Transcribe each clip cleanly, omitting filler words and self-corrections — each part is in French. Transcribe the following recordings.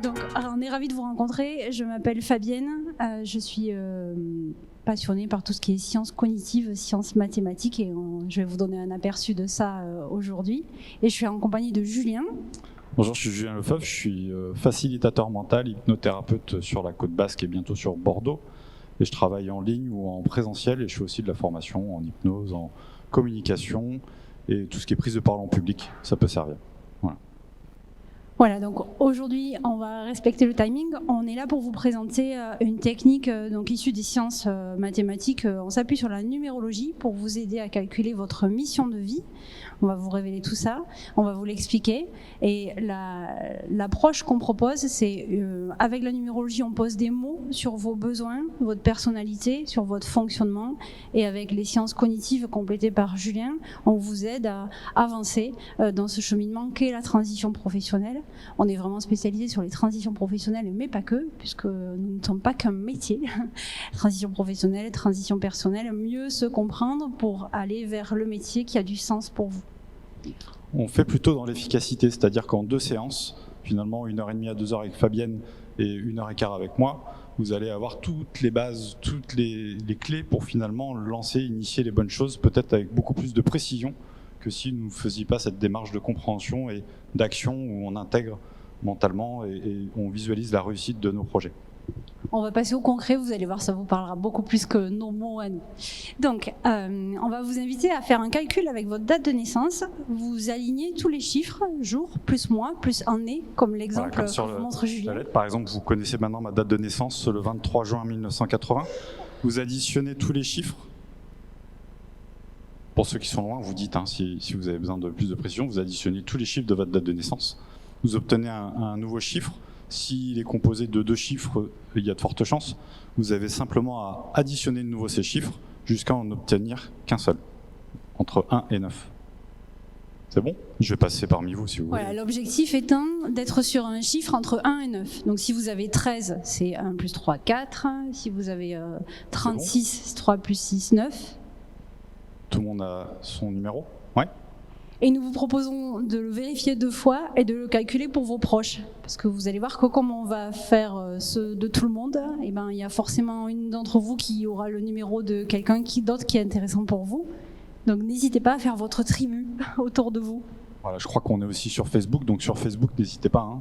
Donc, on est ravis de vous rencontrer. Je m'appelle Fabienne. Je suis passionnée par tout ce qui est sciences cognitives, sciences mathématiques, et je vais vous donner un aperçu de ça aujourd'hui. Et je suis en compagnie de Julien. Bonjour, je suis Julien Lefebvre, je suis facilitateur mental, hypnothérapeute sur la Côte Basque et bientôt sur Bordeaux. Et je travaille en ligne ou en présentiel et je fais aussi de la formation en hypnose, en communication et tout ce qui est prise de parole en public, ça peut servir. Voilà, donc aujourd'hui, on va respecter le timing. On est là pour vous présenter une technique donc issue des sciences mathématiques. On s'appuie sur la numérologie pour vous aider à calculer votre mission de vie. On va vous révéler tout ça, on va vous l'expliquer. Et l'approche qu'on propose, c'est avec la numérologie, on pose des mots sur vos besoins, votre personnalité, sur votre fonctionnement. Et avec les sciences cognitives complétées par Julien, on vous aide à avancer dans ce cheminement qu'est la transition professionnelle. On est vraiment spécialisé sur les transitions professionnelles, mais pas que, puisque nous ne sommes pas qu'un métier. Transition professionnelle, transition personnelle, mieux se comprendre pour aller vers le métier qui a du sens pour vous. On fait plutôt dans l'efficacité, c'est-à-dire qu'en 2 séances, finalement 1h30 à 2h avec Fabienne et 1h15 avec moi, vous allez avoir toutes les bases, toutes les clés pour finalement lancer, initier les bonnes choses, peut-être avec beaucoup plus de précision que si nous ne faisions pas cette démarche de compréhension et d'action où on intègre mentalement et on visualise la réussite de nos projets. On va passer au concret, vous allez voir, ça vous parlera beaucoup plus que nos mots à nous. Donc, on va vous inviter à faire un calcul avec votre date de naissance. Vous alignez tous les chiffres, jour, plus mois, plus année, comme l'exemple que vous montre Julien. Par exemple, vous connaissez maintenant ma date de naissance, le 23 juin 1980. Vous additionnez tous les chiffres. Pour ceux qui sont loin, vous dites, si vous avez besoin de plus de précision, vous additionnez tous les chiffres de votre date de naissance. Vous obtenez un nouveau chiffre. S'il est composé de 2 chiffres, il y a de fortes chances. Vous avez simplement à additionner de nouveau ces chiffres jusqu'à en obtenir qu'un seul, entre 1 et 9. C'est bon ? Je vais passer parmi vous si vous voulez. Voilà, l'objectif étant d'être sur un chiffre entre 1 et 9. Donc si vous avez 13, c'est 1 plus 3, 4. Si vous avez 36, c'est 3 plus 6, 9. Tout le monde a son numéro ? Ouais. Et nous vous proposons de le vérifier 2 fois et de le calculer pour vos proches. Parce que vous allez voir que comme on va faire ce de tout le monde, eh ben, il y a forcément une d'entre vous qui aura le numéro de quelqu'un d'autre qui est intéressant pour vous. Donc n'hésitez pas à faire votre tribu autour de vous. Voilà, je crois qu'on est aussi sur Facebook, donc sur Facebook, n'hésitez pas,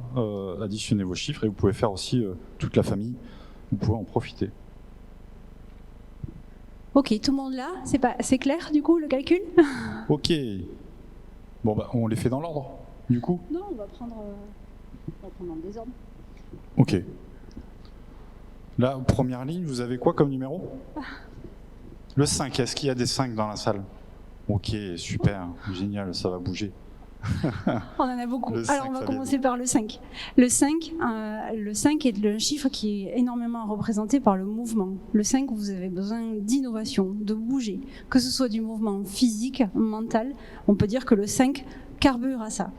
additionnez vos chiffres et vous pouvez faire aussi toute la famille, vous pouvez en profiter. Ok, tout le monde là, c'est clair du coup le calcul ? Ok. Bon, on les fait dans l'ordre, du coup ? Non, on va prendre en désordre. Ok. Là, première ligne, vous avez quoi comme numéro ? Le 5, est-ce qu'il y a des 5 dans la salle ? Ok, super, génial, ça va bouger. On en a beaucoup. Alors on va commencer par le 5. Le 5 est le chiffre qui est énormément représenté par le mouvement. Le 5, vous avez besoin d'innovation, de bouger, que ce soit du mouvement physique, mental. On peut dire que le 5 carbure à ça.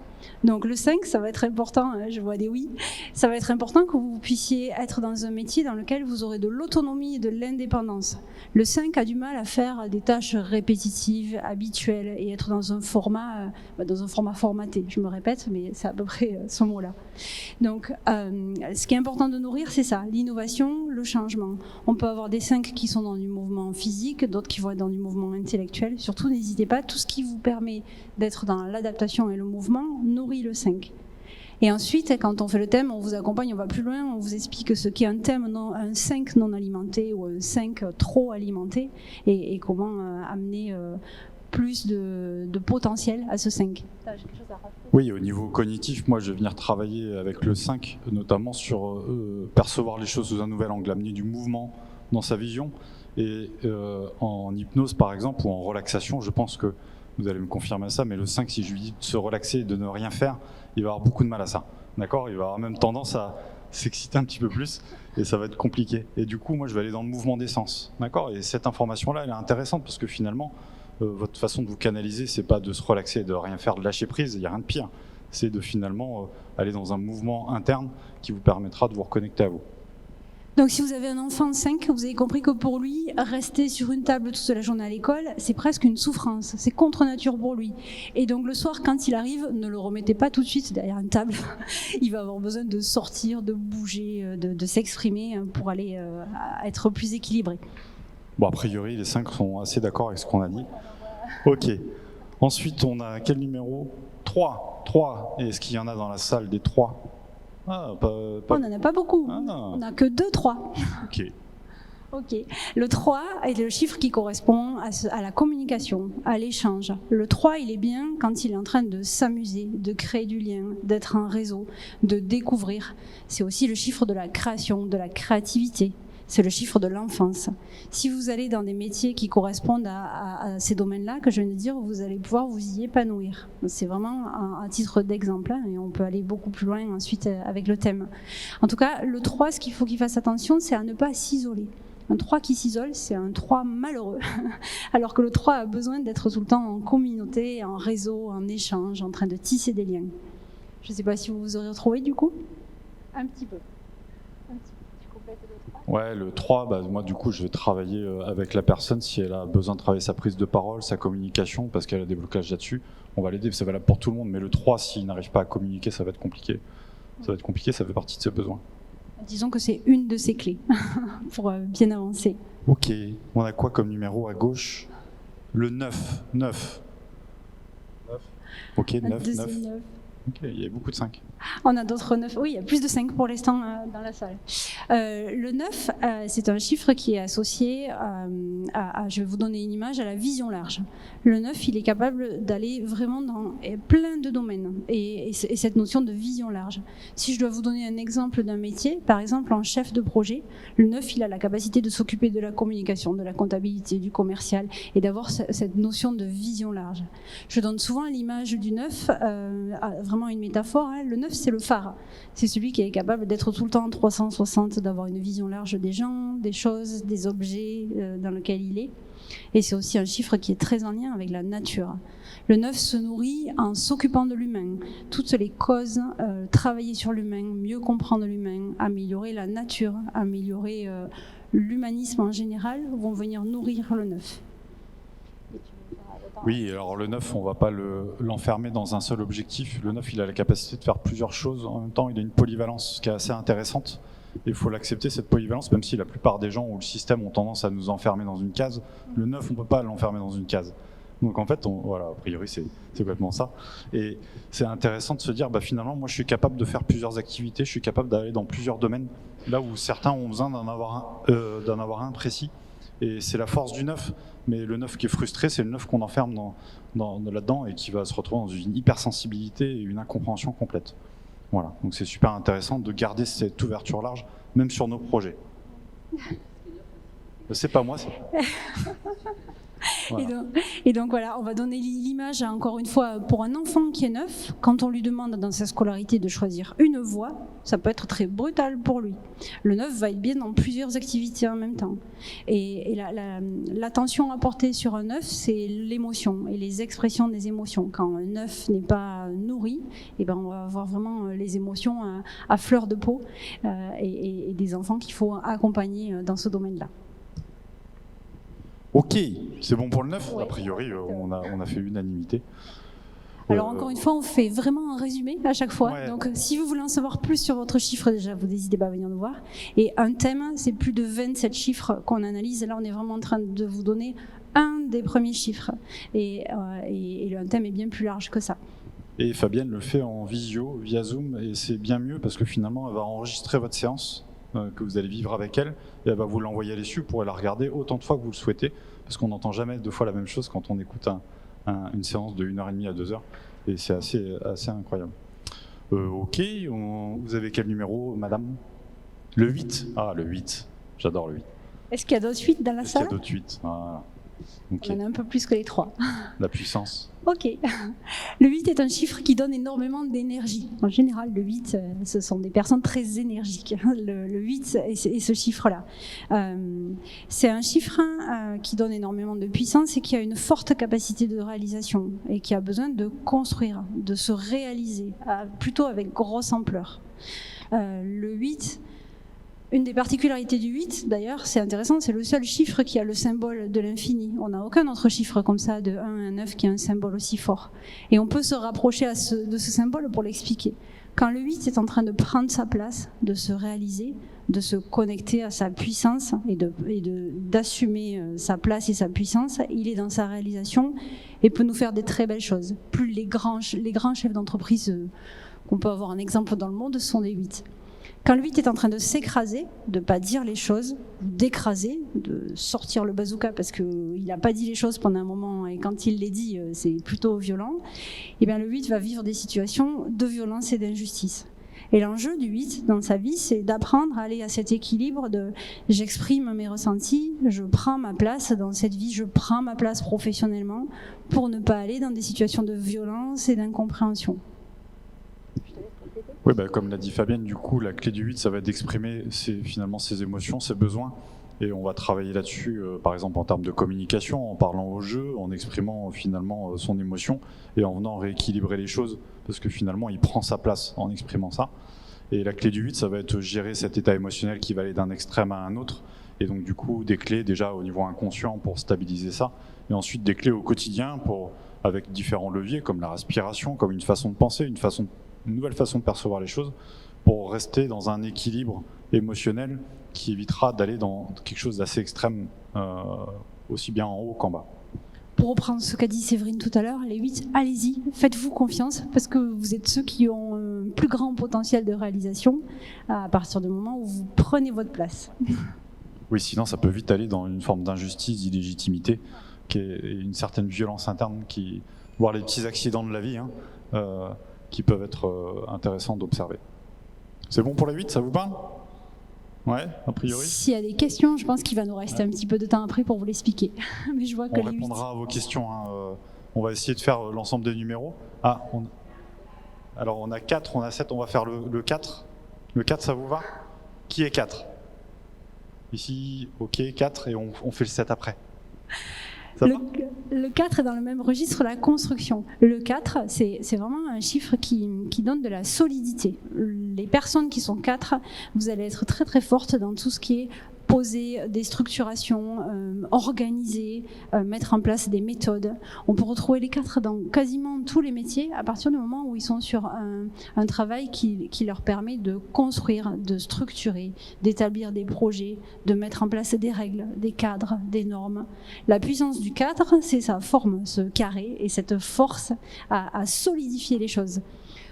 Donc le 5, ça va être important, je vois des oui, ça va être important que vous puissiez être dans un métier dans lequel vous aurez de l'autonomie et de l'indépendance. Le 5 a du mal à faire des tâches répétitives, habituelles et être dans un format formaté. Je me répète, mais c'est à peu près ce mot-là. Donc ce qui est important de nourrir, c'est ça, l'innovation, le changement. On peut avoir des 5 qui sont dans du mouvement physique, d'autres qui vont être dans du mouvement intellectuel. Surtout, n'hésitez pas, tout ce qui vous permet d'être dans l'adaptation et le mouvement nourrit le 5. Et ensuite, quand on fait le thème, on vous accompagne, on va plus loin, on vous explique ce qu'est un thème, un 5 non alimenté ou un 5 trop alimenté et comment amener plus de potentiel à ce 5. Oui, au niveau cognitif, moi je vais venir travailler avec le 5, notamment sur percevoir les choses sous un nouvel angle, amener du mouvement dans sa vision. Et en hypnose par exemple, ou en relaxation, je pense que vous allez me confirmer ça, mais le 5, si je lui dis de se relaxer et de ne rien faire, il va avoir beaucoup de mal à ça. D'accord ? Il va avoir même tendance à s'exciter un petit peu plus et ça va être compliqué. Et du coup, moi, je vais aller dans le mouvement des sens. D'accord ? Et cette information-là, elle est intéressante parce que finalement, votre façon de vous canaliser, c'est pas de se relaxer et de rien faire, de lâcher prise, il n'y a rien de pire. C'est de finalement aller dans un mouvement interne qui vous permettra de vous reconnecter à vous. Donc si vous avez un enfant 5, vous avez compris que pour lui, rester sur une table toute la journée à l'école, c'est presque une souffrance, c'est contre nature pour lui. Et donc le soir, quand il arrive, ne le remettez pas tout de suite derrière une table. Il va avoir besoin de sortir, de bouger, de s'exprimer pour aller être plus équilibré. Bon, a priori, les 5 sont assez d'accord avec ce qu'on a dit. Ok. Ensuite, on a quel numéro ? 3. Et est-ce qu'il y en a dans la salle des 3 ? On n'en a pas beaucoup. On n'a que 2 3. Ok. Le 3 est le chiffre qui correspond à la communication, à l'échange. Le 3, il est bien quand il est en train de s'amuser, de créer du lien, d'être un réseau, de découvrir. C'est aussi le chiffre de la création, de la créativité. C'est le chiffre de l'enfance. Si vous allez dans des métiers qui correspondent à ces domaines-là, que je viens de dire, vous allez pouvoir vous y épanouir. C'est vraiment un titre d'exemple, et on peut aller beaucoup plus loin ensuite avec le thème. En tout cas, le 3, ce qu'il faut qu'il fasse attention, c'est à ne pas s'isoler. Un 3 qui s'isole, c'est un 3 malheureux. Alors que le 3 a besoin d'être tout le temps en communauté, en réseau, en échange, en train de tisser des liens. Je ne sais pas si vous vous aurez retrouvé du coup. Un petit peu. Ouais, le 3, moi du coup je vais travailler avec la personne si elle a besoin de travailler sa prise de parole, sa communication, parce qu'elle a des blocages là-dessus. On va l'aider, c'est valable pour tout le monde, mais le 3, s'il n'arrive pas à communiquer, ça va être compliqué. Ça fait partie de ses besoins. Disons que c'est une de ses clés pour bien avancer. Ok, on a quoi comme numéro à gauche ? Le 9. Ok, 9. Ok, il y a beaucoup de 5. On a d'autres 9. Oui, il y a plus de 5 pour l'instant dans la salle. Le 9, c'est un chiffre qui est associé je vais vous donner une image, à la vision large. Le 9, il est capable d'aller vraiment dans plein de domaines. Et cette notion de vision large. Si je dois vous donner un exemple d'un métier, par exemple en chef de projet, le 9, il a la capacité de s'occuper de la communication, de la comptabilité, du commercial, et d'avoir cette notion de vision large. Je donne souvent l'image du 9, vraiment une métaphore. Le 9, c'est le phare. C'est celui qui est capable d'être tout le temps en 360, d'avoir une vision large des gens, des choses, des objets dans lesquels il est. Et c'est aussi un chiffre qui est très en lien avec la nature. Le 9 se nourrit en s'occupant de l'humain. Toutes les causes, travailler sur l'humain, mieux comprendre l'humain, améliorer la nature, améliorer l'humanisme en général, vont venir nourrir le 9. Oui, alors le 9, on ne va pas l'enfermer dans un seul objectif. Le 9, il a la capacité de faire plusieurs choses. En même temps, il a une polyvalence qui est assez intéressante. Il faut l'accepter, cette polyvalence, même si la plupart des gens ou le système ont tendance à nous enfermer dans une case. Le 9, on ne peut pas l'enfermer dans une case. Donc en fait, voilà, a priori, c'est complètement ça. Et c'est intéressant de se dire, finalement, moi, je suis capable de faire plusieurs activités, je suis capable d'aller dans plusieurs domaines, là où certains ont besoin d'en avoir un précis. Et c'est la force du 9, mais le 9 qui est frustré, c'est le 9 qu'on enferme là-dedans et qui va se retrouver dans une hypersensibilité et une incompréhension complète. Voilà, donc c'est super intéressant de garder cette ouverture large, même sur nos projets. C'est pas moi, c'est... Voilà. Et donc voilà, on va donner l'image encore une fois pour un enfant qui est 9. Quand on lui demande dans sa scolarité de choisir une voie, ça peut être très brutal pour lui. Le 9 va être bien dans plusieurs activités en même temps. Et l'attention à porter sur un 9, c'est l'émotion et les expressions des émotions. Quand un 9 n'est pas nourri, on va avoir vraiment les émotions à fleur de peau et des enfants qu'il faut accompagner dans ce domaine-là. Ok, c'est bon pour le 9 ? Ouais. A priori, on a fait l'unanimité. Alors encore une fois, on fait vraiment un résumé à chaque fois. Ouais. Donc si vous voulez en savoir plus sur votre chiffre, déjà, vous n'hésitez pas à venir nous voir. Et un thème, c'est plus de 27 chiffres qu'on analyse. Et là, on est vraiment en train de vous donner un des premiers chiffres. Et un thème est bien plus large que ça. Et Fabienne le fait en visio, via Zoom, et c'est bien mieux parce que finalement, elle va enregistrer votre séance que vous allez vivre avec elle, et elle va vous l'envoyer à l'issue, vous pourrez la regarder autant de fois que vous le souhaitez, parce qu'on n'entend jamais 2 fois la même chose quand on écoute une séance de 1h30 à 2h, et c'est assez incroyable. Ok, vous avez quel numéro, madame ? Le 8 ? Ah, le 8, j'adore le 8. Est-ce qu'il y a d'autres 8 dans la salle ? Est-ce qu'il y a d'autres 8 ? Ah. Okay. On en a un peu plus que les 3. La puissance. Ok. Le 8 est un chiffre qui donne énormément d'énergie. En général, le 8, ce sont des personnes très énergiques. Le 8 est ce chiffre-là. C'est un chiffre qui donne énormément de puissance et qui a une forte capacité de réalisation et qui a besoin de construire, de se réaliser, plutôt avec grosse ampleur. Le 8... Une des particularités du 8, d'ailleurs, c'est intéressant, c'est le seul chiffre qui a le symbole de l'infini. On n'a aucun autre chiffre comme ça, de 1 à 9, qui a un symbole aussi fort. Et on peut se rapprocher de ce symbole pour l'expliquer. Quand le 8 est en train de prendre sa place, de se réaliser, de se connecter à sa puissance et d'assumer sa place et sa puissance, il est dans sa réalisation et peut nous faire des très belles choses. Plus les grands chefs d'entreprise qu'on peut avoir un exemple dans le monde sont des 8. Quand le 8 est en train de s'écraser, de ne pas dire les choses, d'écraser, de sortir le bazooka parce qu'il n'a pas dit les choses pendant un moment et quand il les dit, c'est plutôt violent, et bien le 8 va vivre des situations de violence et d'injustice. Et l'enjeu du 8 dans sa vie, c'est d'apprendre à aller à cet équilibre de j'exprime mes ressentis, je prends ma place dans cette vie, je prends ma place professionnellement pour ne pas aller dans des situations de violence et d'incompréhension. Oui, comme l'a dit Fabienne, du coup, la clé du 8, ça va être d'exprimer finalement ses émotions, ses besoins. Et on va travailler là-dessus, par exemple en termes de communication, en parlant au jeu, en exprimant finalement son émotion et en venant rééquilibrer les choses, parce que finalement, il prend sa place en exprimant ça. Et la clé du 8, ça va être gérer cet état émotionnel qui va aller d'un extrême à un autre. Et donc, du coup, des clés déjà au niveau inconscient pour stabiliser ça. Et ensuite, des clés au quotidien avec différents leviers, comme la respiration, comme une façon de penser, une nouvelle façon de percevoir les choses, pour rester dans un équilibre émotionnel qui évitera d'aller dans quelque chose d'assez extrême, aussi bien en haut qu'en bas. Pour reprendre ce qu'a dit Séverine tout à l'heure, les 8, allez-y, faites-vous confiance, parce que vous êtes ceux qui ont un plus grand potentiel de réalisation à partir du moment où vous prenez votre place. Oui, sinon ça peut vite aller dans une forme d'injustice, d'illégitimité, et une certaine violence interne, voire les petits accidents de la vie, qui peuvent être intéressants d'observer. C'est bon pour la 8, ça vous parle ? Ouais, a priori. S'il y a des questions, je pense qu'il va nous rester un petit peu de temps après pour vous l'expliquer. Mais je vois que on répondra à vos questions. On va essayer de faire l'ensemble des numéros. Alors on a 4, on a 7, on va faire le 4. Le 4, ça vous va ? Qui est 4 ? Ici, ok, 4, et on fait le 7 après. Le 4 est dans le même registre, la construction. Le 4, c'est vraiment un chiffre qui donne de la solidité. Les personnes qui sont 4, vous allez être très très fortes dans tout ce qui est poser des structurations, organiser, mettre en place des méthodes. On peut retrouver les 4 dans quasiment tous les métiers à partir du moment où ils sont sur un travail qui leur permet de construire, de structurer, d'établir des projets, de mettre en place des règles, des cadres, des normes. La puissance du 4, c'est sa forme, ce carré, et cette force à solidifier les choses.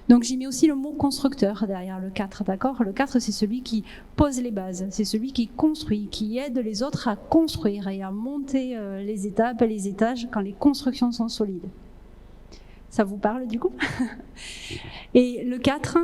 Donc j'y mets aussi le mot constructeur derrière le 4, d'accord ? Le 4, c'est celui qui pose les bases, c'est celui qui construit, qui aide les autres à construire et à monter les étapes et les étages quand les constructions sont solides. Ça vous parle du coup ? Et le 4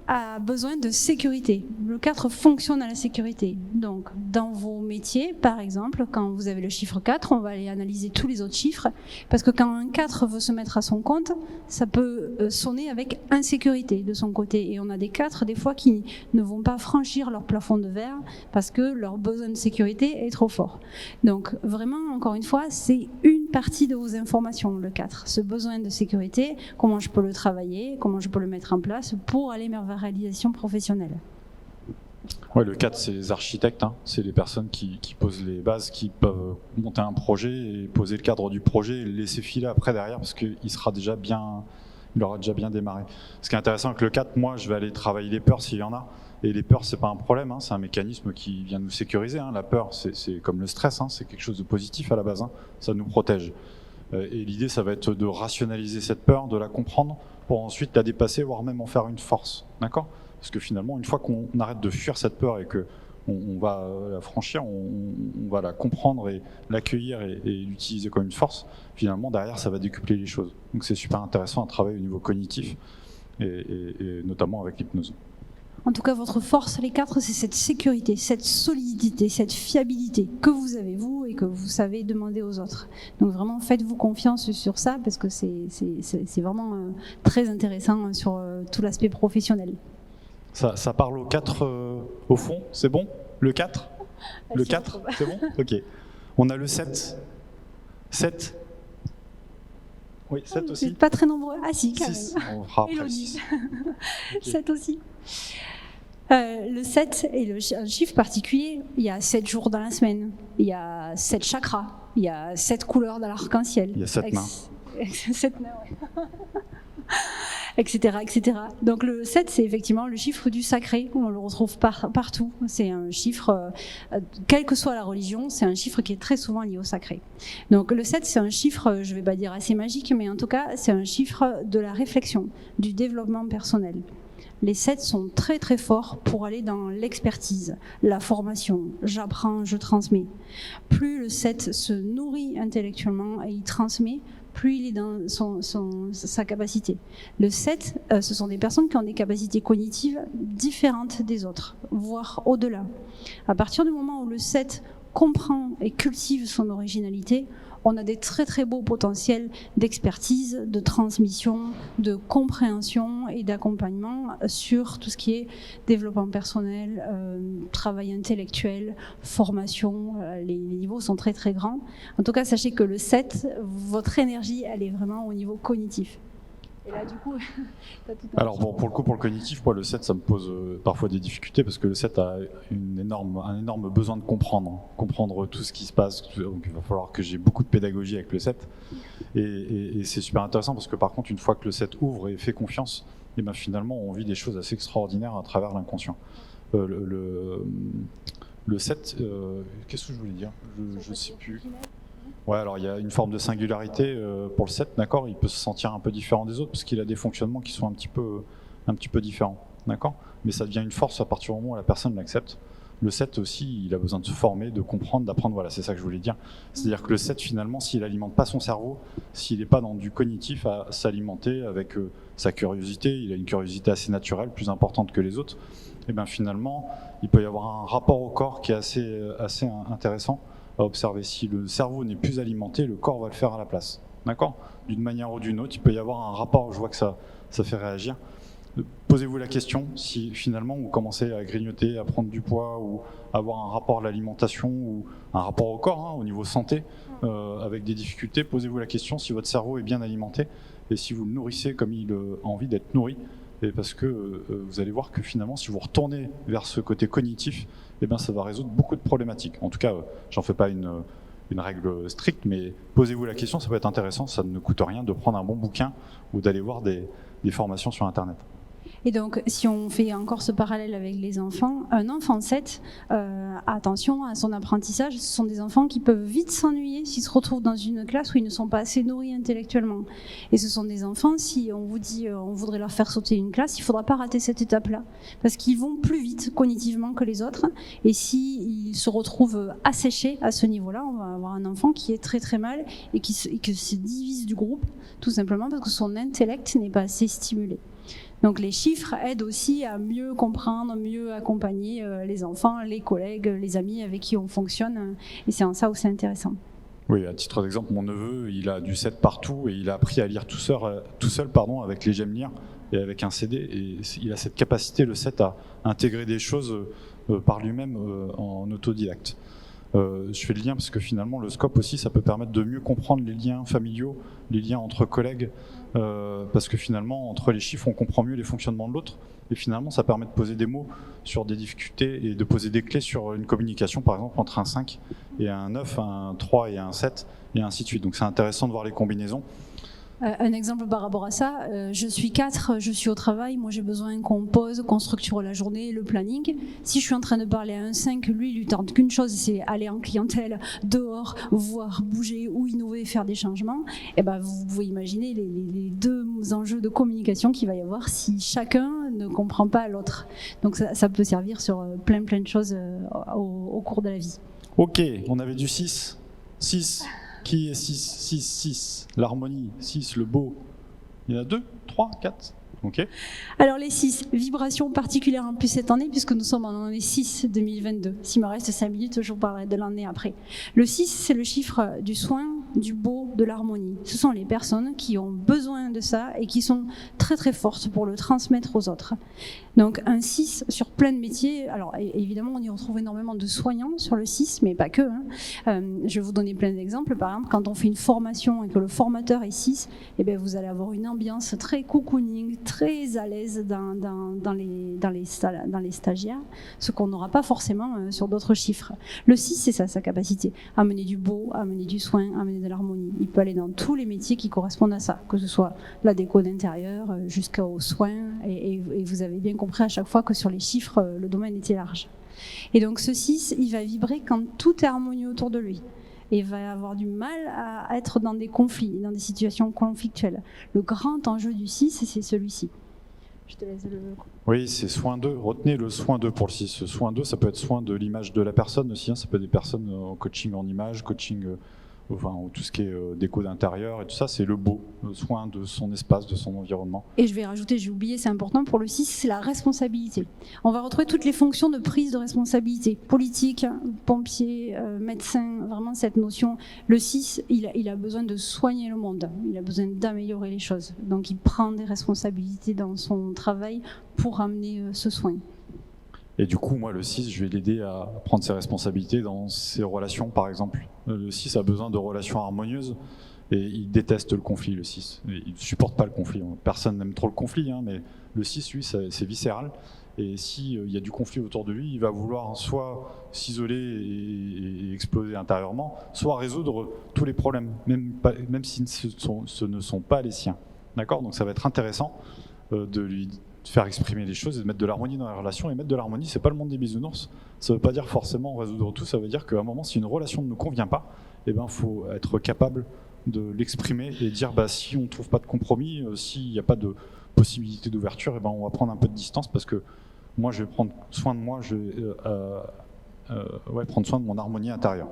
a besoin de sécurité. Le 4 fonctionne à la sécurité. Donc, dans vos métiers, par exemple, quand vous avez le chiffre 4, on va aller analyser tous les autres chiffres, parce que quand un 4 veut se mettre à son compte, ça peut sonner avec insécurité de son côté. Et on a des 4, des fois, qui ne vont pas franchir leur plafond de verre, parce que leur besoin de sécurité est trop fort. Donc, vraiment, encore une fois, c'est une partie de vos informations, le 4. Ce besoin de sécurité, comment je peux le travailler, comment je peux le mettre en place pour aller vers la réalisation professionnelle. Ouais, le 4, c'est les architectes, c'est les personnes qui posent les bases, qui peuvent monter un projet et poser le cadre du projet et le laisser filer après derrière parce qu'il aura déjà bien démarré. Ce qui est intéressant avec le 4, moi je vais aller travailler les peurs s'il y en a. Et les peurs, c'est pas un problème, c'est un mécanisme qui vient nous sécuriser. La peur, c'est comme le stress, c'est quelque chose de positif à la base, ça nous protège. Et l'idée, ça va être de rationaliser cette peur, de la comprendre, pour ensuite la dépasser, voire même en faire une force. D'accord ? Parce que finalement, une fois qu'on arrête de fuir cette peur et qu'on va la franchir, on va la comprendre et l'accueillir et l'utiliser comme une force, finalement, derrière, ça va décupler les choses. Donc c'est super intéressant à travailler au niveau cognitif, et notamment avec l'hypnose. En tout cas, votre force, les 4, c'est cette sécurité, cette solidité, cette fiabilité que vous avez vous et que vous savez demander aux autres. Donc vraiment, faites-vous confiance sur ça parce que c'est vraiment très intéressant sur tout l'aspect professionnel. Ça parle aux 4 au fond, c'est bon ? Le 4 ? Le 4, c'est bon ? Ok. On a le 7. 7 ? Oui, 7 aussi. Vous n'êtes pas très nombreux. Ah si, quand 6. même. On fera après 6. Okay. 7 aussi. Le 7 est un chiffre particulier. Il y a 7 jours dans la semaine, il y a 7 chakras, il y a 7 couleurs dans l'arc-en-ciel. Il y a 7 mains. 7 mains, ouais. Etc., etc. Donc le 7, c'est effectivement le chiffre du sacré, on le retrouve partout. C'est un chiffre, quelle que soit la religion, c'est un chiffre qui est très souvent lié au sacré. Donc le 7, c'est un chiffre, je ne vais pas dire assez magique, mais en tout cas, c'est un chiffre de la réflexion, du développement personnel. Les 7 sont très très forts pour aller dans l'expertise, la formation, j'apprends, je transmets. Plus le 7 se nourrit intellectuellement et il transmet, plus il est dans sa capacité. Le 7, ce sont des personnes qui ont des capacités cognitives différentes des autres, voire au-delà. À partir du moment où le 7 comprend et cultive son originalité, on a des très très beaux potentiels d'expertise, de transmission, de compréhension et d'accompagnement sur tout ce qui est développement personnel, travail intellectuel, formation. Les niveaux sont très très grands. En tout cas, sachez que le 7, votre énergie, elle est vraiment au niveau cognitif. Et là, du coup, alors bon, pour le cognitif, moi, le 7, ça me pose parfois des difficultés parce que le 7 a un énorme besoin de comprendre tout ce qui se passe. Donc il va falloir que j'ai beaucoup de pédagogie avec le 7. Et c'est super intéressant parce que par contre, une fois que le 7 ouvre et fait confiance, et ben finalement, on vit des choses assez extraordinaires à travers l'inconscient. Le 7, qu'est-ce que je voulais dire ? Je ne sais plus. Ouais, alors il y a une forme de singularité pour le 7, d'accord. Il peut se sentir un peu différent des autres parce qu'il a des fonctionnements qui sont un petit peu différents, d'accord. Mais ça devient une force à partir du moment où la personne l'accepte. Le 7 aussi, il a besoin de se former, de comprendre, d'apprendre, voilà, c'est ça que je voulais dire. C'est-à-dire que le 7, finalement, s'il alimente pas son cerveau, s'il n'est pas dans du cognitif à s'alimenter avec sa curiosité, il a une curiosité assez naturelle, plus importante que les autres, et bien finalement, il peut y avoir un rapport au corps qui est assez intéressant à observer. Si le cerveau n'est plus alimenté, le corps va le faire à la place. D'accord ? D'une manière ou d'une autre, il peut y avoir un rapport, je vois que ça fait réagir. Posez-vous la question, si finalement vous commencez à grignoter, à prendre du poids ou avoir un rapport à l'alimentation ou un rapport au corps, au niveau santé, avec des difficultés, posez-vous la question si votre cerveau est bien alimenté et si vous le nourrissez comme il a envie d'être nourri. Et parce que vous allez voir que finalement, si vous retournez vers ce côté cognitif, eh ben, ça va résoudre beaucoup de problématiques. En tout cas, j'en fais pas une règle stricte, mais posez-vous la question, ça peut être intéressant, ça ne coûte rien de prendre un bon bouquin ou d'aller voir des formations sur Internet. Et donc, si on fait encore ce parallèle avec les enfants, un enfant 7, attention à son apprentissage, ce sont des enfants qui peuvent vite s'ennuyer s'ils se retrouvent dans une classe où ils ne sont pas assez nourris intellectuellement. Et ce sont des enfants, si on vous dit on voudrait leur faire sauter une classe, il ne faudra pas rater cette étape-là, parce qu'ils vont plus vite cognitivement que les autres, et s'ils se retrouvent asséchés à ce niveau-là, on va avoir un enfant qui est très très mal et qui se divise du groupe, tout simplement parce que son intellect n'est pas assez stimulé. Donc les chiffres aident aussi à mieux comprendre, mieux accompagner les enfants, les collègues, les amis avec qui on fonctionne. Et c'est en ça où c'est intéressant. Oui, à titre d'exemple, mon neveu, il a du 7 partout et il a appris à lire tout seul avec les J'aime lire et avec un CD. Et il a cette capacité, le 7, à intégrer des choses par lui-même en autodidacte. Je fais le lien parce que finalement le scope aussi ça peut permettre de mieux comprendre les liens familiaux, les liens entre collègues, parce que finalement entre les chiffres on comprend mieux les fonctionnements de l'autre et finalement ça permet de poser des mots sur des difficultés et de poser des clés sur une communication par exemple entre un 5 et un 9, un 3 et un 7 et ainsi de suite. Donc c'est intéressant de voir les combinaisons. Un exemple par rapport à ça, je suis 4, je suis au travail, moi j'ai besoin qu'on pose, qu'on structure la journée, le planning. Si je suis en train de parler à un 5, lui, il lui tente qu'une chose, c'est aller en clientèle, dehors, voir, bouger ou innover, faire des changements. Et ben, vous pouvez imaginer les deux enjeux de communication qu'il va y avoir si chacun ne comprend pas l'autre. Donc ça peut servir sur plein de choses au cours de la vie. Ok, on avait du 6. 6. Qui est 6, l'harmonie, 6, le beau. Il y en a 2, 3, 4. Ok. Alors les 6, vibration particulière en plus cette année, puisque nous sommes en année 6 2022. S'il me reste 5 minutes, je vous parlerai de l'année après. Le 6, c'est le chiffre du soin, du beau, de l'harmonie. Ce sont les personnes qui ont besoin de ça et qui sont très très fortes pour le transmettre aux autres. Donc un 6 sur plein de métiers, alors évidemment on y retrouve énormément de soignants sur le 6, mais pas que. Je vais vous donner plein d'exemples. Par exemple, quand on fait une formation et que le formateur est 6, eh bien, vous allez avoir une ambiance très cocooning, très à l'aise dans les stagiaires, ce qu'on n'aura pas forcément sur d'autres chiffres. Le 6, c'est ça sa capacité, amener du beau, amener du soin, amener de l'harmonie. Il peut aller dans tous les métiers qui correspondent à ça, que ce soit la déco d'intérieur jusqu'aux soins, et vous avez bien compris à chaque fois que sur les chiffres, le domaine était large. Et donc ce 6, il va vibrer quand tout est harmonieux autour de lui. Et va avoir du mal à être dans des conflits, dans des situations conflictuelles. Le grand enjeu du 6, c'est celui-ci. Je te laisse le... Oui, c'est soin 2. Retenez le soin 2 pour le 6. Ce soin 2, ça peut être soin de l'image de la personne aussi. Ça peut être des personnes en coaching en image, coaching... Enfin, tout ce qui est déco d'intérieur et tout ça, c'est le beau, le soin de son espace, de son environnement. Et je vais rajouter, j'ai oublié, c'est important pour le 6, c'est la responsabilité. On va retrouver toutes les fonctions de prise de responsabilité, politique, pompier, médecin, vraiment cette notion. Le 6, il a besoin de soigner le monde, il a besoin d'améliorer les choses. Donc il prend des responsabilités dans son travail pour amener ce soin. Et du coup, moi, le 6, je vais l'aider à prendre ses responsabilités dans ses relations, par exemple. Le 6 a besoin de relations harmonieuses et il déteste le conflit, le 6. Il ne supporte pas le conflit. Personne n'aime trop le conflit, mais le 6, lui, c'est viscéral. Et s'il y a du conflit autour de lui, il va vouloir soit s'isoler et exploser intérieurement, soit résoudre tous les problèmes, même si ce ne sont pas les siens. D'accord ? Donc ça va être intéressant de lui faire exprimer les choses et de mettre de l'harmonie dans les relations. Et mettre de l'harmonie, c'est pas le monde des bisounours. Ça veut pas dire forcément résoudre tout. Ça veut dire qu'à un moment, si une relation ne nous convient pas, eh ben, faut être capable de l'exprimer et dire si on ne trouve pas de compromis, s'il n'y a pas de possibilité d'ouverture, eh ben, on va prendre un peu de distance parce que moi, je vais prendre soin de moi, je vais prendre soin de mon harmonie intérieure.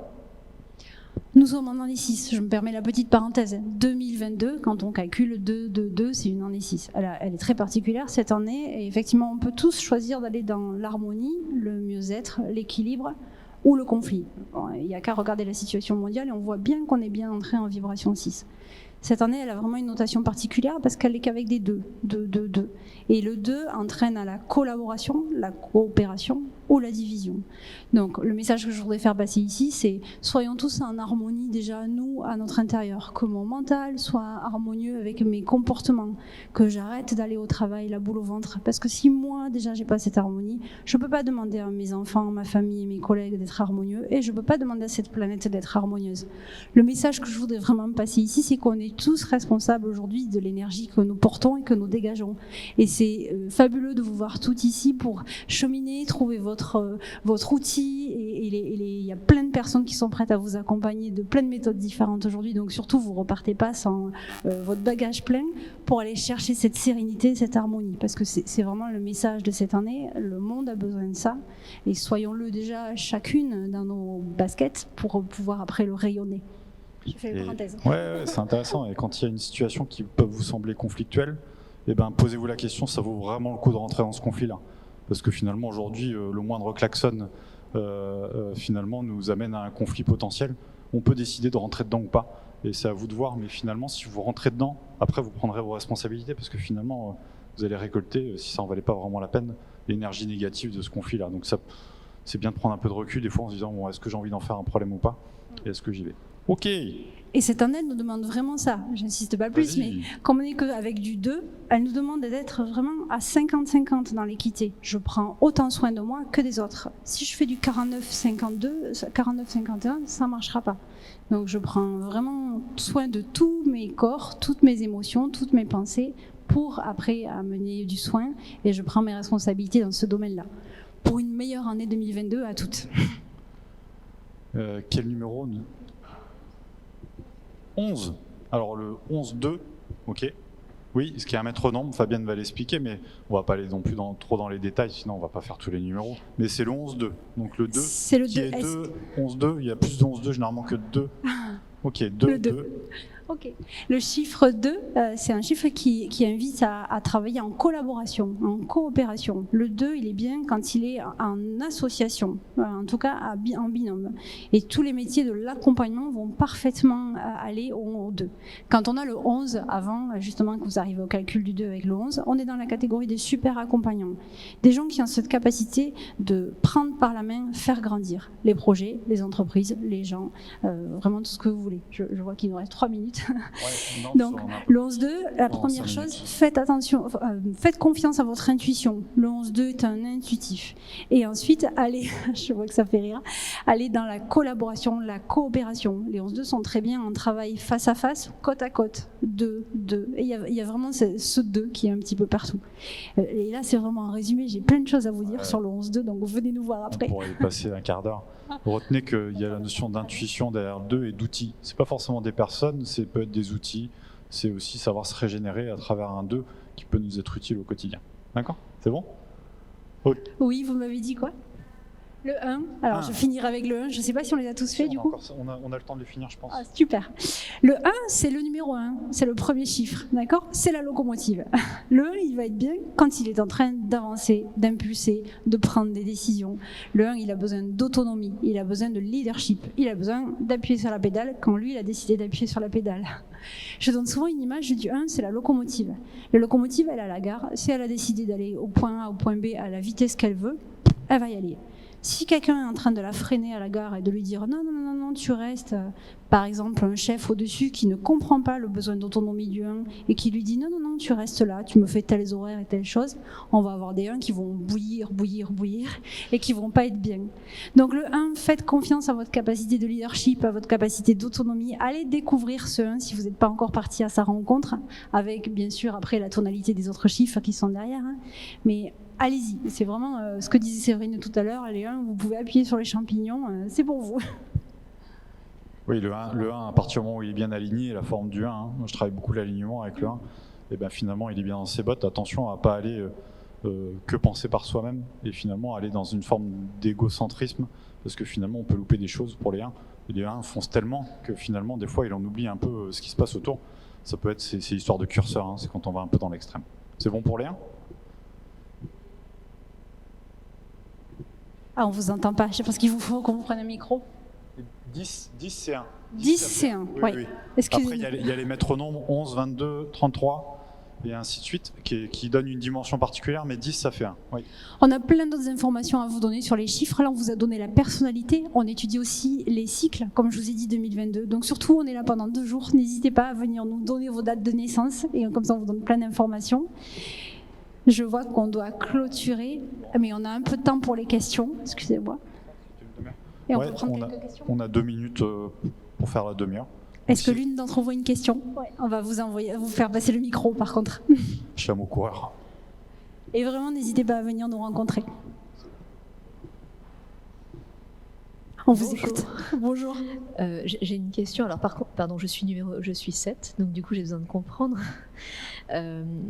Nous sommes en année 6, je me permets la petite parenthèse. 2022, quand on calcule 2, c'est une année 6. Elle est très particulière cette année, et effectivement, on peut tous choisir d'aller dans l'harmonie, le mieux-être, l'équilibre ou le conflit. Bon, il n'y a qu'à regarder la situation mondiale et on voit bien qu'on est bien entré en vibration 6. Cette année, elle a vraiment une notation particulière parce qu'elle n'est qu'avec des 2. Et le 2 entraîne à la collaboration, la coopération ou la division. Donc le message que je voudrais faire passer ici, c'est soyons tous en harmonie déjà, nous, à notre intérieur, que mon mental soit harmonieux avec mes comportements, que j'arrête d'aller au travail la boule au ventre. Parce que si moi, déjà, j'ai pas cette harmonie, je peux pas demander à mes enfants, ma famille, mes collègues d'être harmonieux et je peux pas demander à cette planète d'être harmonieuse. Le message que je voudrais vraiment passer ici, c'est qu'on est tous responsables aujourd'hui de l'énergie que nous portons et que nous dégageons. Et c'est fabuleux de vous voir toutes ici pour cheminer, trouver votre outil. Et il y a plein de personnes qui sont prêtes à vous accompagner de plein de méthodes différentes aujourd'hui. Donc surtout, vous ne repartez pas sans votre bagage plein pour aller chercher cette sérénité, cette harmonie. Parce que c'est vraiment le message de cette année. Le monde a besoin de ça. Et soyons-le déjà chacune dans nos baskets pour pouvoir après le rayonner. Je fais une parenthèse. Ouais, c'est intéressant. Et quand il y a une situation qui peut vous sembler conflictuelle, eh ben, posez-vous la question, ça vaut vraiment le coup de rentrer dans ce conflit-là. Parce que finalement, aujourd'hui, le moindre klaxon finalement nous amène à un conflit potentiel. On peut décider de rentrer dedans ou pas. Et c'est à vous de voir. Mais finalement, si vous rentrez dedans, après, vous prendrez vos responsabilités. Parce que finalement, vous allez récolter, si ça n'en valait pas vraiment la peine, l'énergie négative de ce conflit-là. Donc ça, c'est bien de prendre un peu de recul des fois en se disant, bon, est-ce que j'ai envie d'en faire un problème ou pas ? Et est-ce que j'y vais ? Ok. Et cette année, elle nous demande vraiment ça. J'insiste pas plus, mais comme on n'est qu'avec du 2, elle nous demande d'être vraiment à 50-50 dans l'équité. Je prends autant soin de moi que des autres. Si je fais du 49-52, 49-51, ça ne marchera pas. Donc je prends vraiment soin de tous mes corps, toutes mes émotions, toutes mes pensées, pour après amener du soin. Et je prends mes responsabilités dans ce domaine-là. Pour une meilleure année 2022 à toutes. Quel numéro 11. Alors le 11-2, ok. Oui, ce qui est un métronome, Fabienne va l'expliquer, mais on va pas aller non plus trop dans les détails, sinon on va pas faire tous les numéros. Mais c'est le 11-2. Donc le 2, c'est le qui 2, est 2, 11-2, il y a plus de 11-2 généralement que de 2. Ok, 2, 2. Ok. Le chiffre 2, c'est un chiffre qui invite à travailler en collaboration, en coopération. Le 2, il est bien quand il est en association, en tout cas en binôme. Et tous les métiers de l'accompagnement vont parfaitement aller au 2. Quand on a le 11, avant justement que vous arrivez au calcul du 2 avec le 11, on est dans la catégorie des super accompagnants. Des gens qui ont cette capacité de prendre par la main, faire grandir les projets, les entreprises, les gens, vraiment tout ce que vous voulez. Je vois qu'il nous reste 3 minutes. Ouais, non, Donc, le 11-2, la première chose, faites attention, faites confiance à votre intuition. Le 11-2 est un intuitif. Et ensuite, allez, je vois que ça fait rire, allez dans la collaboration, la coopération. Les 11-2 sont très bien en travail face à face, côte à côte, 2. Et il y a vraiment ce 2 qui est un petit peu partout. Et là, c'est vraiment un résumé. J'ai plein de choses à vous dire sur le 11-2, donc venez nous voir après. On pourrait y passer un quart d'heure. Retenez qu'il y a la notion d'intuition derrière le 2 et d'outils. C'est pas forcément des personnes, c'est peut être des outils. C'est aussi savoir se régénérer à travers un 2 qui peut nous être utile au quotidien. D'accord ? C'est bon ? Oui, vous m'avez dit quoi ? Le 1, alors je finirai avec le 1, je ne sais pas si on les a tous faits du coup. On a le temps de les finir, je pense. Ah, super. Le 1, c'est le numéro 1, c'est le premier chiffre, d'accord ? C'est la locomotive. Le 1, il va être bien quand il est en train d'avancer, d'impulser, de prendre des décisions. Le 1, il a besoin d'autonomie, il a besoin de leadership, il a besoin d'appuyer sur la pédale quand lui, il a décidé d'appuyer sur la pédale. Je donne souvent une image du 1, c'est la locomotive. La locomotive, elle est à la gare. Si elle a décidé d'aller au point A, au point B, à la vitesse qu'elle veut, elle va y aller. Si quelqu'un est en train de la freiner à la gare et de lui dire non, tu restes, par exemple un chef au-dessus qui ne comprend pas le besoin d'autonomie du 1 et qui lui dit non, tu restes là, tu me fais tels horaires et telles choses, on va avoir des 1 qui vont bouillir et qui vont pas être bien. Donc le 1, faites confiance à votre capacité de leadership, à votre capacité d'autonomie, allez découvrir ce 1 si vous n'êtes pas encore parti à sa rencontre, avec bien sûr après la tonalité des autres chiffres qui sont derrière, mais allez-y, c'est vraiment ce que disait Séverine tout à l'heure, les 1, vous pouvez appuyer sur les champignons, c'est pour vous. Oui, le 1, à partir du moment où il est bien aligné, la forme du 1, moi je travaille beaucoup l'alignement avec le 1, et bien finalement il est bien dans ses bottes, attention à ne pas aller que penser par soi-même, et finalement aller dans une forme d'égocentrisme, parce que finalement on peut louper des choses pour les 1, et les 1 foncent tellement que finalement des fois il en oublie un peu ce qui se passe autour, ça peut être ces histoires de curseur, c'est quand on va un peu dans l'extrême. C'est bon pour les 1 ? Ah, on vous entend pas. Je pense qu'il vous faut qu'on vous prenne un micro. 10 c'est 1. 10 c'est 1, oui. Après, il y a les métronomes 11, 22, 33, et ainsi de suite, qui donnent une dimension particulière, mais 10, ça fait 1. Oui. On a plein d'autres informations à vous donner sur les chiffres. Là, on vous a donné la personnalité. On étudie aussi les cycles, comme je vous ai dit, 2022. Donc surtout, on est là pendant 2 jours. N'hésitez pas à venir nous donner vos dates de naissance, et comme ça, on vous donne plein d'informations. Je vois qu'on doit clôturer, mais on a un peu de temps pour les questions, excusez-moi. Et on peut prendre quelques questions. On a 2 minutes pour faire la demi-heure. Est-ce que l'une d'entre vous a une question ? Ouais. On va vous faire passer le micro par contre. Chameau coureur. Et vraiment, n'hésitez pas à venir nous rencontrer. On vous écoute. Bonjour. J'ai une question. Alors, pardon, je suis 7, donc du coup, j'ai besoin de comprendre.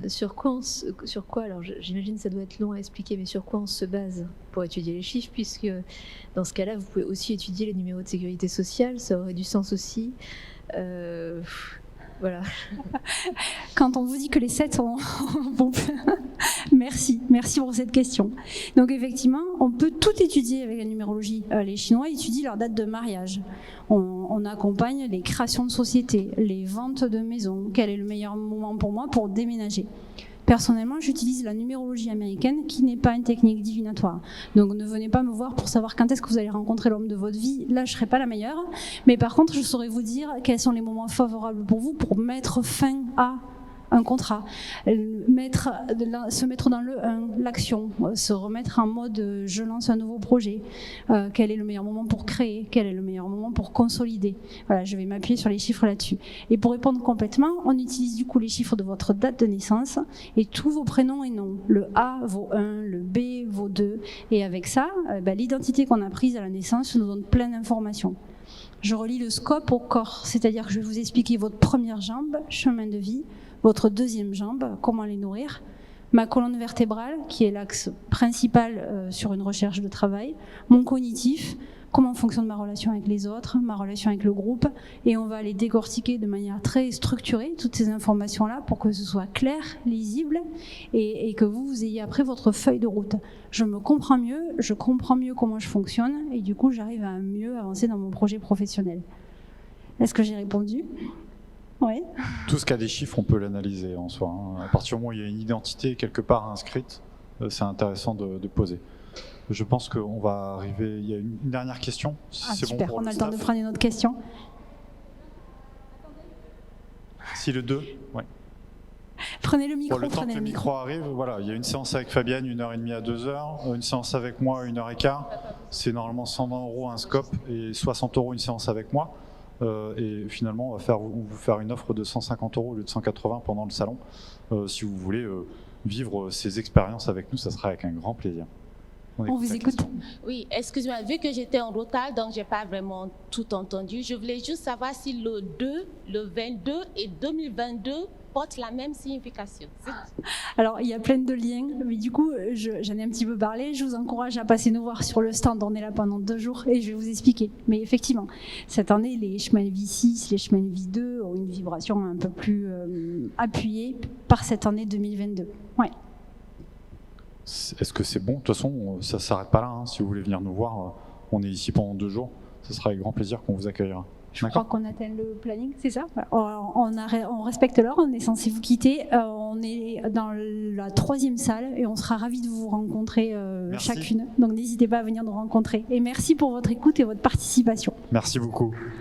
Sur quoi, alors j'imagine que ça doit être long à expliquer, mais sur quoi on se base pour étudier les chiffres, puisque dans ce cas-là, vous pouvez aussi étudier les numéros de sécurité sociale, ça aurait du sens aussi. Voilà. Quand on vous dit que les 7 sont bon, merci pour cette question. Donc effectivement, on peut tout étudier avec la numérologie. Les Chinois étudient leur date de mariage. On accompagne les créations de sociétés, les ventes de maisons. Quel est le meilleur moment pour moi pour déménager ? Personnellement, j'utilise la numérologie américaine qui n'est pas une technique divinatoire. Donc ne venez pas me voir pour savoir quand est-ce que vous allez rencontrer l'homme de votre vie. Là, je ne serai pas la meilleure. Mais par contre, je saurais vous dire quels sont les moments favorables pour vous pour mettre fin à un contrat, se mettre dans l'action, se remettre en mode je lance un nouveau projet, quel est le meilleur moment pour créer, quel est le meilleur moment pour consolider. Voilà, je vais m'appuyer sur les chiffres là-dessus. Et pour répondre complètement, on utilise du coup les chiffres de votre date de naissance et tous vos prénoms et noms. Le A vaut 1, le B vaut 2, et avec ça, l'identité qu'on a prise à la naissance nous donne plein d'informations. Je relie le scope au corps, c'est-à-dire que je vais vous expliquer votre première jambe, chemin de vie, votre deuxième jambe, comment les nourrir, ma colonne vertébrale, qui est l'axe principal sur une recherche de travail, mon cognitif, comment fonctionne ma relation avec les autres, ma relation avec le groupe, et on va aller décortiquer de manière très structurée toutes ces informations-là pour que ce soit clair, lisible, et que vous ayez après votre feuille de route. Je me comprends mieux, je comprends mieux comment je fonctionne, et du coup j'arrive à mieux avancer dans mon projet professionnel. Est-ce que j'ai répondu ? Oui. Tout ce qui a des chiffres, on peut l'analyser en soi. À partir du moment où il y a une identité quelque part inscrite, c'est intéressant de poser. Je pense qu'on va arriver. Il y a une dernière question. C'est super, bon, on a le temps de prendre une autre question. Si le 2, oui. Prenez le micro. Le temps que le micro arrive, voilà, il y a une séance avec Fabienne, 1h30 à 2h, une séance avec moi, 1h15. C'est normalement 120 € un scope et 60 € une séance avec moi. Et finalement, on va vous faire une offre de 150 € au lieu de 180 pendant le salon. Si vous voulez vivre ces expériences avec nous, ça sera avec un grand plaisir. On vous écoute. Oui, excusez-moi, vu que j'étais en retard, donc je n'ai pas vraiment tout entendu. Je voulais juste savoir si le 2, le 22 et 2022 portent la même signification. Alors, il y a plein de liens, mais du coup, j'en ai un petit peu parlé. Je vous encourage à passer nous voir sur le stand. On est là pendant 2 jours et je vais vous expliquer. Mais effectivement, cette année, les chemins de vie 6, les chemins de vie 2 ont une vibration un peu plus appuyée par cette année 2022. Ouais. Est-ce que c'est bon ? De toute façon, ça ne s'arrête pas là. Hein. Si vous voulez venir nous voir, on est ici pendant 2 jours. Ce sera avec grand plaisir qu'on vous accueillera. Je crois qu'on atteint le planning, c'est ça ? On respecte l'heure, on est censé vous quitter. On est dans la 3e salle et on sera ravis de vous rencontrer chacune. Donc n'hésitez pas à venir nous rencontrer. Et merci pour votre écoute et votre participation. Merci beaucoup.